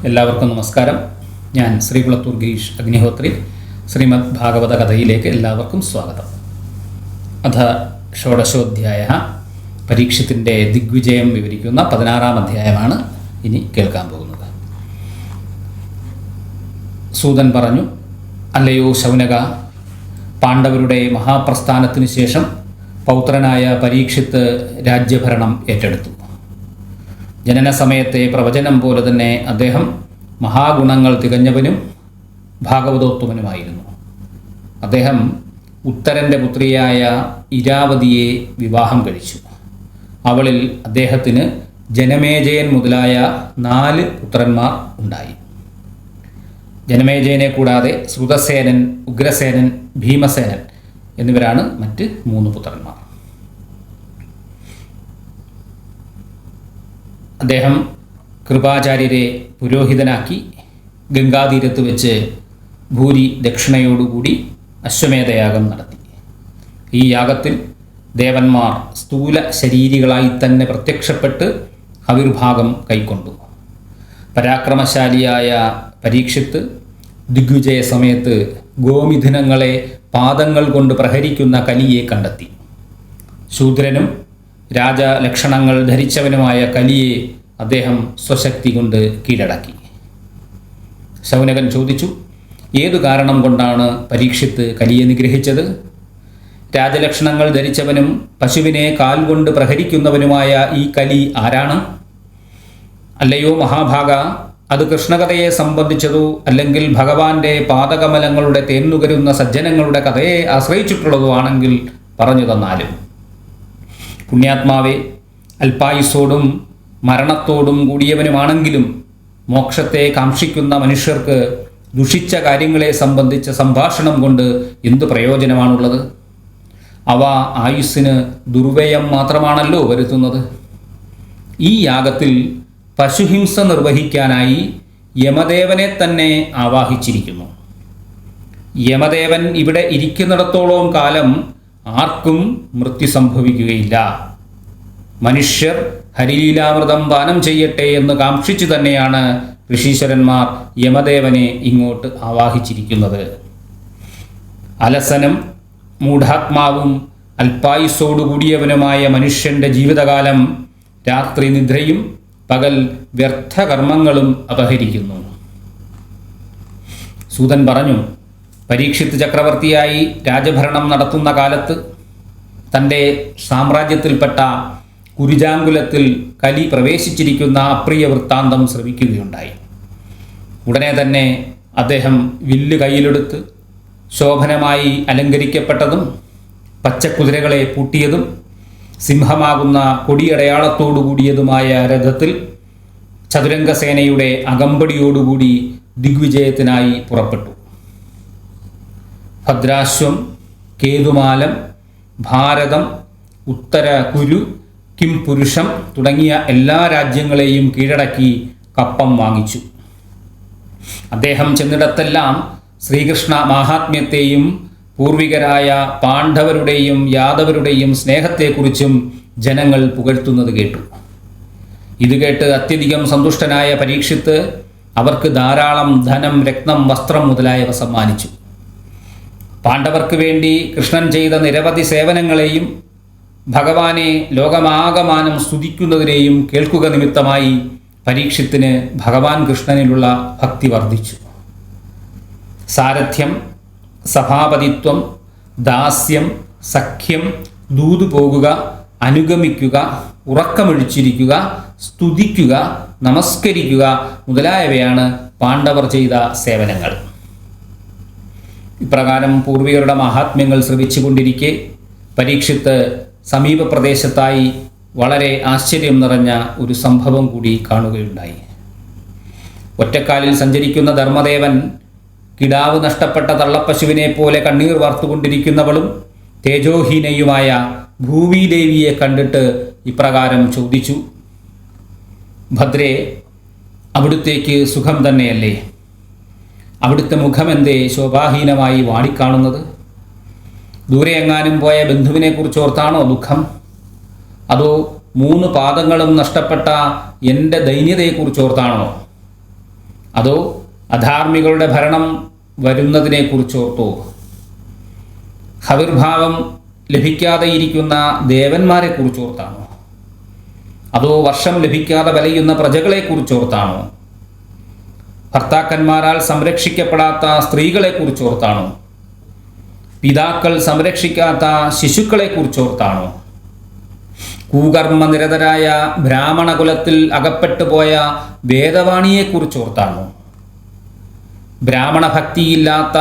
എല്ലാവർക്കും നമസ്കാരം. ഞാൻ ശ്രീകുളത്തൂർ ഗിരീഷ് അഗ്നിഹോത്രി. ശ്രീമദ് ഭാഗവത കഥയിലേക്ക് എല്ലാവർക്കും സ്വാഗതം. അഥ ഷോഡശോധ്യായ, പരീക്ഷത്തിൻ്റെ ദിഗ്വിജയം വിവരിക്കുന്ന 16-ാം അധ്യായമാണ് ഇനി കേൾക്കാൻ പോകുന്നത്. സൂതൻ പറഞ്ഞു, അല്ലയോ ശൗനക, പാണ്ഡവരുടെ മഹാപ്രസ്ഥാനത്തിനു ശേഷം പൗത്രനായ പരീക്ഷിത്ത് രാജ്യഭരണം ഏറ്റെടുത്തു. ജനന സമയത്തെ പ്രവചനം പോലെ തന്നെ അദ്ദേഹം മഹാഗുണങ്ങൾ തികഞ്ഞവനും ഭാഗവതോത്തമനുമായിരുന്നു. അദ്ദേഹം ഉത്തരൻ്റെ പുത്രിയായ ഇരാവതിയെ വിവാഹം കഴിച്ചു. അവളിൽ അദ്ദേഹത്തിന് ജനമേജയൻ മുതലായ 4 പുത്രന്മാർ ഉണ്ടായി. ജനമേജയനെ കൂടാതെ ശ്രുതസേനൻ, ഉഗ്രസേനൻ, ഭീമസേനൻ എന്നിവരാണ് മറ്റ് 3 പുത്രന്മാർ. അദ്ദേഹം കൃപാചാര്യരെ പുരോഹിതനാക്കി ഗംഗാതീരത്ത് വെച്ച് ഭൂരി ദക്ഷിണയോടുകൂടി അശ്വമേധയാഗം നടത്തി. ഈ യാഗത്തിൽ ദേവന്മാർ സ്ഥൂല ശരീരികളായി തന്നെ പ്രത്യക്ഷപ്പെട്ട് ആവിർഭാഗം കൈക്കൊണ്ടു. പരാക്രമശാലിയായ പരീക്ഷിത്ത് ദിഗ്വിജയ സമയത്ത് ഗോമിഥുനങ്ങളെ പാദങ്ങൾ കൊണ്ട് പ്രഹരിക്കുന്ന കലിയെ കണ്ടെത്തി. ശൂദ്രനും രാജലക്ഷണങ്ങൾ ധരിച്ചവനുമായ കലിയെ അദ്ദേഹം സ്വശക്തി കൊണ്ട് കീഴടക്കി. ശൗനകൻ ചോദിച്ചു, ഏതു കാരണം കൊണ്ടാണ് പരീക്ഷിത്ത് കലിയെ നിഗ്രഹിച്ചത്? രാജലക്ഷണങ്ങൾ ധരിച്ചവനും പശുവിനെ കാൽ കൊണ്ട് പ്രഹരിക്കുന്നവനുമായ ഈ കലി ആരാണ്? അല്ലയോ മഹാഭാഗ, അത് കൃഷ്ണകഥയെ സംബന്ധിച്ചതോ അല്ലെങ്കിൽ ഭഗവാന്റെ പാദകമലങ്ങളുടെ തേന്നുകരുന്ന സജ്ജനങ്ങളുടെ കഥയെ ആശ്രയിച്ചിട്ടുള്ളതോ ആണെങ്കിൽ പറഞ്ഞു തന്നാലും. പുണ്യാത്മാവെ, അല്പായുസ്സോടും മരണത്തോടും കൂടിയവനുമാണെങ്കിലും മോക്ഷത്തെ കാക്ഷിക്കുന്ന മനുഷ്യർക്ക് ദുഷിച്ച കാര്യങ്ങളെ സംബന്ധിച്ച സംഭാഷണം കൊണ്ട് എന്തു പ്രയോജനമാണുള്ളത്? അവ ആയുസ്സിന് ദുർവ്യയം മാത്രമാണല്ലോ വരുത്തുന്നത്. ഈ യാഗത്തിൽ പശുഹിംസ നിർവഹിക്കാനായി യമദേവനെ തന്നെ ആവാഹിച്ചിരിക്കുന്നു. യമദേവൻ ഇവിടെ ഇരിക്കുന്നിടത്തോളം കാലം ആർക്കും മൃത്യു സംഭവിക്കുകയില്ല. മനുഷ്യർ ഹരിലീലാമൃതം പാനം ചെയ്യട്ടെ എന്ന് കാക്ഷിച്ചു തന്നെയാണ് ഋഷീശ്വരന്മാർ യമദേവനെ ഇങ്ങോട്ട് ആവാഹിച്ചിരിക്കുന്നത്. അലസനും മൂഢാത്മാവും അല്പായുസ്സോടുകൂടിയവനുമായ മനുഷ്യൻ്റെ ജീവിതകാലം രാത്രി നിദ്രയും പകൽ വ്യർത്ഥകർമ്മങ്ങളും അപഹരിക്കുന്നു. സൂതൻ പറഞ്ഞു, പരീക്ഷിത്ത് ചക്രവർത്തിയായി രാജഭരണം നടത്തുന്ന കാലത്ത് തൻ്റെ സാമ്രാജ്യത്തിൽപ്പെട്ട കുരുജാങ്കുലത്തിൽ കലി പ്രവേശിച്ചിരിക്കുന്ന അപ്രിയ വൃത്താന്തം ശ്രവിക്കുകയുണ്ടായി. ഉടനെ തന്നെ അദ്ദേഹം വില്ല് കയ്യിലെടുത്ത് ശോഭനമായി അലങ്കരിക്കപ്പെട്ടതും പച്ചക്കുതിരകളെ പൂട്ടിയതും സിംഹമാകുന്ന കൊടിയടയാളത്തോടുകൂടിയതുമായ രഥത്തിൽ ചതുരംഗസേനയുടെ അകമ്പടിയോടുകൂടി ദിഗ്വിജയത്തിനായി പുറപ്പെട്ടു. ഭദ്രാശ്വം, കേതുമാലം, ഭാരതം, ഉത്തര കുരു, കിംപുരുഷം തുടങ്ങിയ എല്ലാ രാജ്യങ്ങളെയും കീഴടക്കി കപ്പം വാങ്ങിച്ചു. അദ്ദേഹം ചെന്നിടത്തെല്ലാം ശ്രീകൃഷ്ണ മാഹാത്മ്യത്തെയും പൂർവികരായ പാണ്ഡവരുടെയും യാദവരുടെയും സ്നേഹത്തെക്കുറിച്ചും ജനങ്ങൾ പുകഴ്ത്തുന്നത് കേട്ടു. ഇത് കേട്ട് അത്യധികം സന്തുഷ്ടനായ പരീക്ഷിത്ത് അവർക്ക് ധാരാളം ധനം, രത്നം, വസ്ത്രം മുതലായവ സമ്മാനിച്ചു. പാണ്ഡവർക്ക് വേണ്ടി കൃഷ്ണൻ ചെയ്ത നിരവധി സേവനങ്ങളെയും ഭഗവാനെ ലോകമാകമാനം സ്തുതിക്കുന്നതിനെയും കേൾക്കുക നിമിത്തമായി പരീക്ഷിത്തിന് ഭഗവാൻ കൃഷ്ണനിലുള്ള ഭക്തി വർദ്ധിച്ചു. സാരഥ്യം, സഭാപതിത്വം, ദാസ്യം, സഖ്യം, ദൂതു പോകുക, അനുഗമിക്കുക, ഉറക്കമൊഴിച്ചിരിക്കുക, സ്തുതിക്കുക, നമസ്കരിക്കുക മുതലായവയാണ് പാണ്ഡവർ ചെയ്ത സേവനങ്ങൾ. ഇപ്രകാരം പൂർവികരുടെ മഹാത്മ്യങ്ങൾ ശ്രവിച്ചുകൊണ്ടിരിക്കെ പരീക്ഷിത്ത് സമീപ പ്രദേശത്തായി വളരെ ആശ്ചര്യം നിറഞ്ഞ ഒരു സംഭവം കൂടി കാണുകയുണ്ടായി. ഒറ്റക്കാലിൽ സഞ്ചരിക്കുന്ന ധർമ്മദേവൻ കിടാവ് നഷ്ടപ്പെട്ട തള്ളപ്പശുവിനെ പോലെ കണ്ണീർ വാർത്തുകൊണ്ടിരിക്കുന്നവളും തേജോഹീനയുമായ ഭൂമിദേവിയെ കണ്ടിട്ട് ഇപ്രകാരം ചോദിച്ചു, ഭദ്രേ, അവിടുത്തേക്ക് സുഖം തന്നെയല്ലേ? അവിടുത്തെ മുഖമെന്തേ ശോഭാഹീനമായി വാടിക്കാണുന്നത്? ദൂരെ എങ്ങാനും പോയ ബന്ധുവിനെക്കുറിച്ചോർത്താണോ ദുഃഖം? അതോ 3 പാദങ്ങളും നഷ്ടപ്പെട്ട എൻ്റെ ദൈന്യതയെക്കുറിച്ചോർത്താണോ? അതോ അധാർമികളുടെ ഭരണം വരുന്നതിനെക്കുറിച്ചോർത്തോ? ഹവിർഭാവം ലഭിക്കാതെ ഇരിക്കുന്ന ദേവന്മാരെ കുറിച്ചോർത്താണോ? അതോ വർഷം ലഭിക്കാതെ വലയുന്ന പ്രജകളെക്കുറിച്ചോർത്താണോ? ഭർത്താക്കന്മാരാൽ സംരക്ഷിക്കപ്പെടാത്ത സ്ത്രീകളെക്കുറിച്ചോർത്താണോ? പിതാക്കൾ സംരക്ഷിക്കാത്ത ശിശുക്കളെക്കുറിച്ചോർത്താണോ? കൂകർമ്മനിരതരായ ബ്രാഹ്മണകുലത്തിൽ അകപ്പെട്ടു പോയ വേദവാണിയെക്കുറിച്ചോർത്താണോ? ബ്രാഹ്മണ ഭക്തിയില്ലാത്ത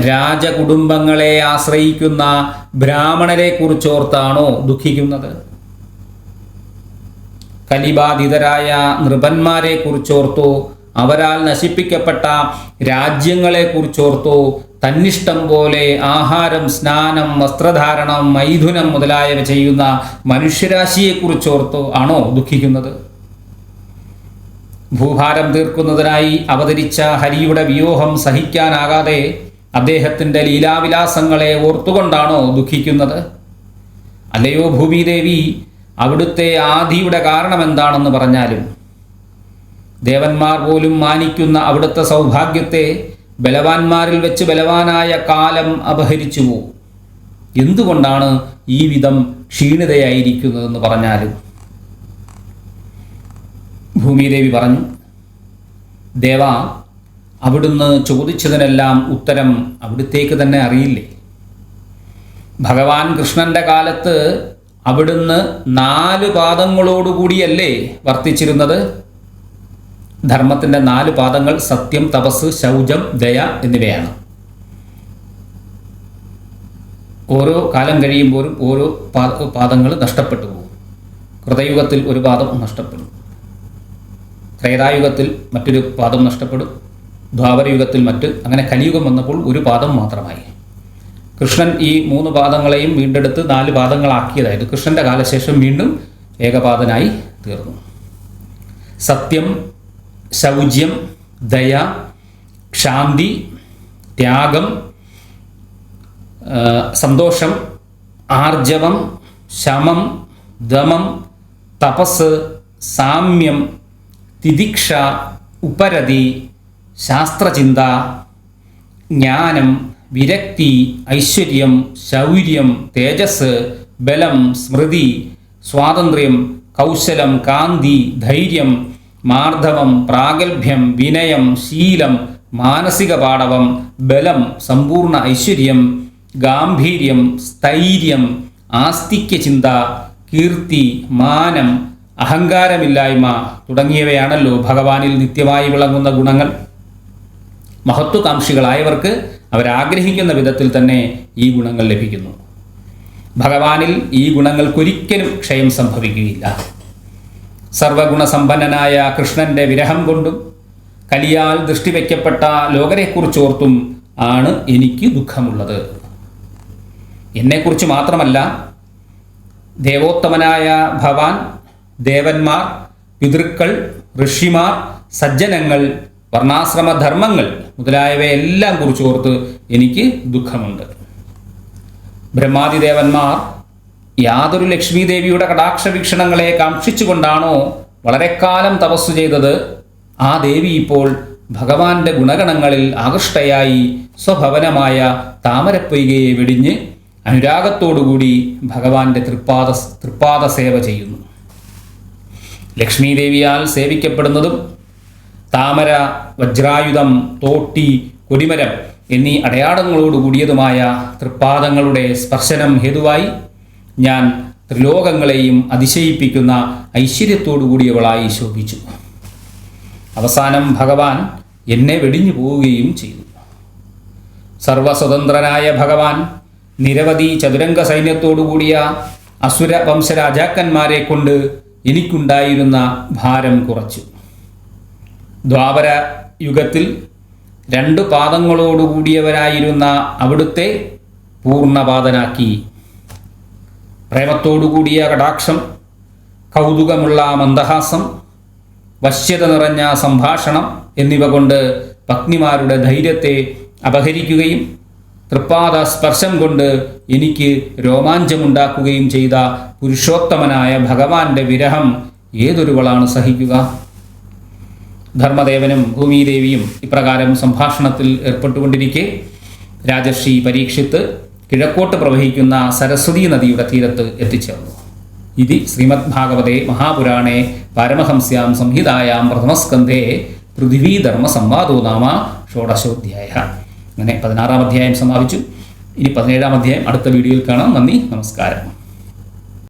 രാജകുടുംബങ്ങളെ ആശ്രയിക്കുന്ന ബ്രാഹ്മണരെ കുറിച്ചോർത്താണോ ദുഃഖിക്കുന്നത്? കലിബാധിതരായ നൃപന്മാരെ കുറിച്ചോർത്തോ? അവരാൽ നശിപ്പിക്കപ്പെട്ട രാജ്യങ്ങളെ കുറിച്ചോർത്തോ? തന്നിഷ്ടം പോലെ ആഹാരം, സ്നാനം, വസ്ത്രധാരണം, മൈഥുനം മുതലായവ ചെയ്യുന്ന മനുഷ്യരാശിയെക്കുറിച്ചോർത്തോ ആണോ ദുഃഖിക്കുന്നത്? ഭൂഭാരം തീർക്കുന്നതിനായി അവതരിച്ച ഹരിയുടെ വിയോഹം സഹിക്കാനാകാതെ അദ്ദേഹത്തിൻ്റെ ലീലാവിലാസങ്ങളെ ഓർത്തുകൊണ്ടാണോ ദുഃഖിക്കുന്നത്? അല്ലയോ ഭൂമിദേവി, അവിടുത്തെ ആദിയുടെ കാരണമെന്താണെന്ന് പറഞ്ഞാലും ദേവന്മാർ പോലും മാനിക്കുന്ന അവിടുത്തെ സൗഭാഗ്യത്തെ ബലവാന്മാരിൽ വെച്ച് ബലവാനായ കാലം അപഹരിച്ചുവോ? എന്തുകൊണ്ടാണ് ഈ വിധം ക്ഷീണിതയായിരിക്കുന്നതെന്ന് പറഞ്ഞാലും? ഭൂമിദേവി പറഞ്ഞു, ദേവ, അവിടുന്ന് ചോദിച്ചതിനെല്ലാം ഉത്തരം അവിടുത്തേക്ക് തന്നെ അറിയില്ലേ? ഭഗവാൻ കൃഷ്ണന്റെ കാലത്ത് അവിടുന്ന് 4 പാദങ്ങളോടുകൂടിയല്ലേ വർത്തിച്ചിരുന്നത്? ധർമ്മത്തിൻ്റെ 4 പാദങ്ങൾ സത്യം, തപസ്, ശൗചം, ദയ എന്നിവയാണ്. ഓരോ കാലം കഴിയുമ്പോഴും ഓരോ പാദങ്ങൾ നഷ്ടപ്പെട്ടു പോകും. കൃതയുഗത്തിൽ ഒരു പാദം നഷ്ടപ്പെടും, ത്രേതായുഗത്തിൽ മറ്റൊരു പാദം നഷ്ടപ്പെടും, ദ്വാപരയുഗത്തിൽ അങ്ങനെ കലിയുഗം വന്നപ്പോൾ ഒരു പാദം മാത്രമായി. കൃഷ്ണൻ ഈ 3 പാദങ്ങളെയും വീണ്ടെടുത്ത് 4 പാദങ്ങളാക്കിയതായത് കൃഷ്ണൻ്റെ കാലശേഷം വീണ്ടും ഏകപാദനായി തീർന്നു. സത്യം, ശൗചം, ദയ, ശാന്തി, ത്യാഗം, സന്തോഷം, ആർജവം, ശമം, ദമം, തപസ്, സാമ്യം, തിദിക്ഷ, ഉപരതി, ശാസ്ത്രചിന്ത, ജ്ഞാനം, വിരക്തി, ഐശ്വര്യം, ശൗര്യം, തേജസ്, ബലം, സ്മൃതി, സ്വാതന്ത്ര്യം, കൗശലം, കാന്തി, ധൈര്യം, മാർദ്ദവം, പ്രാഗൽഭ്യം, വിനയം, ശീലം, മാനസിക പാടവം, ബലം, സമ്പൂർണ്ണ ഐശ്വര്യം, ഗാംഭീര്യം, സ്ഥൈര്യം, ആസ്തിക്യചിന്ത, കീർത്തി, മാനം, അഹങ്കാരമില്ലായ്മ തുടങ്ങിയവയാണല്ലോ ഭഗവാനിൽ നിത്യമായി വിളങ്ങുന്ന ഗുണങ്ങൾ. മഹത്വകാംക്ഷികളായവർക്ക് അവരാഗ്രഹിക്കുന്ന വിധത്തിൽ തന്നെ ഈ ഗുണങ്ങൾ ലഭിക്കുന്നു. ഭഗവാനിൽ ഈ ഗുണങ്ങൾക്കൊരിക്കലും ക്ഷയം സംഭവിക്കുകയില്ല. സർവഗുണസമ്പന്നനായ കൃഷ്ണന്റെ വിരഹം കൊണ്ടും കലിയാൽ ദൃഷ്ടിവെക്കപ്പെട്ട ലോകരെക്കുറിച്ചോർത്തും ആണ് എനിക്ക് ദുഃഖമുള്ളത്. എന്നെക്കുറിച്ച് മാത്രമല്ല, ദേവോത്തമനായ ഭവാൻ, ദേവന്മാർ, പിതൃക്കൾ, ഋഷിമാർ, സജ്ജനങ്ങൾ, വർണ്ണാശ്രമധർമ്മങ്ങൾ മുതലായവയെല്ലാം കുറിച്ചോർത്ത് എനിക്ക് ദുഃഖമുണ്ട്. ബ്രഹ്മാദിദേവന്മാർ യാതൊരു ലക്ഷ്മീദേവിയുടെ കടാക്ഷവീക്ഷണങ്ങളെ കാക്ഷിച്ചുകൊണ്ടാണോ വളരെ കാലം തപസ്സു ചെയ്തത്, ആ ദേവി ഇപ്പോൾ ഭഗവാന്റെ ഗുണഗണങ്ങളിൽ ആകൃഷ്ടയായി സ്വഭവനമായ താമരപ്പൊയ്കയെ വെടിഞ്ഞ് അനുരാഗത്തോടുകൂടി ഭഗവാന്റെ തൃപ്പാദ സേവ ചെയ്യുന്നു. ലക്ഷ്മീദേവിയാൽ സേവിക്കപ്പെടുന്നതും താമര, വജ്രായുധം, തോട്ടി, കൊടിമരം എന്നീ അടയാളങ്ങളോടുകൂടിയതുമായ തൃപ്പാദങ്ങളുടെ സ്പർശനം ഹേതുവായി ഞാൻ ത്രിലോകങ്ങളെയും അതിശയിപ്പിക്കുന്ന ഐശ്വര്യത്തോടുകൂടിയവളായി ശോഭിച്ചു. അവസാനം ഭഗവാൻ എന്നെ വെടിഞ്ഞു പോവുകയും ചെയ്തു. സർവസ്വതന്ത്രനായ ഭഗവാൻ നിരവധി ചതുരംഗ സൈന്യത്തോടുകൂടിയ അസുര വംശരാജാക്കന്മാരെ കൊണ്ട് എനിക്കുണ്ടായിരുന്ന ഭാരം കുറച്ചു. ദ്വാപര യുഗത്തിൽ 2 പാദങ്ങളോടുകൂടിയവരായിരുന്ന അവിടുത്തെ പൂർണ്ണപാദനാക്കി. പ്രേമത്തോടുകൂടിയ കടാക്ഷം, കൗതുകമുള്ള മന്ദഹാസം, വശ്യത നിറഞ്ഞ സംഭാഷണം എന്നിവ കൊണ്ട് പത്നിമാരുടെ ധൈര്യത്തെ അപഹരിക്കുകയും തൃപ്പാദ സ്പർശം കൊണ്ട് എനിക്ക് രോമാഞ്ചമുണ്ടാക്കുകയും ചെയ്ത പുരുഷോത്തമനായ ഭഗവാന്റെ വിരഹം ഏതൊരുവളാണ് സഹിക്കുക? ധർമ്മദേവനും ഭൂമിദേവിയും ഇപ്രകാരം സംഭാഷണത്തിൽ ഏർപ്പെട്ടുകൊണ്ടിരിക്കെ രാജർഷി പരീക്ഷിത്ത് കിഴക്കോട്ട് പ്രവഹിക്കുന്ന സരസ്വതീ നദിയുടെ തീരത്ത് എത്തിച്ചേർന്നു. ഇതി ശ്രീമദ്ഭാഗവതേ മഹാപുരാണേ പാരമഹംസ്യാം സംഹിതായാം പ്രഥമസ്കന്ധേ പൃഥ്വീധർമ്മ സംവാദോ നാമ ഷോഡശോധ്യായ. അങ്ങനെ 16-ാം അധ്യായം സമാപിച്ചു. ഇനി 17-ാം അധ്യായം അടുത്ത വീഡിയോയിൽ കാണാം. നന്ദി, നമസ്കാരം.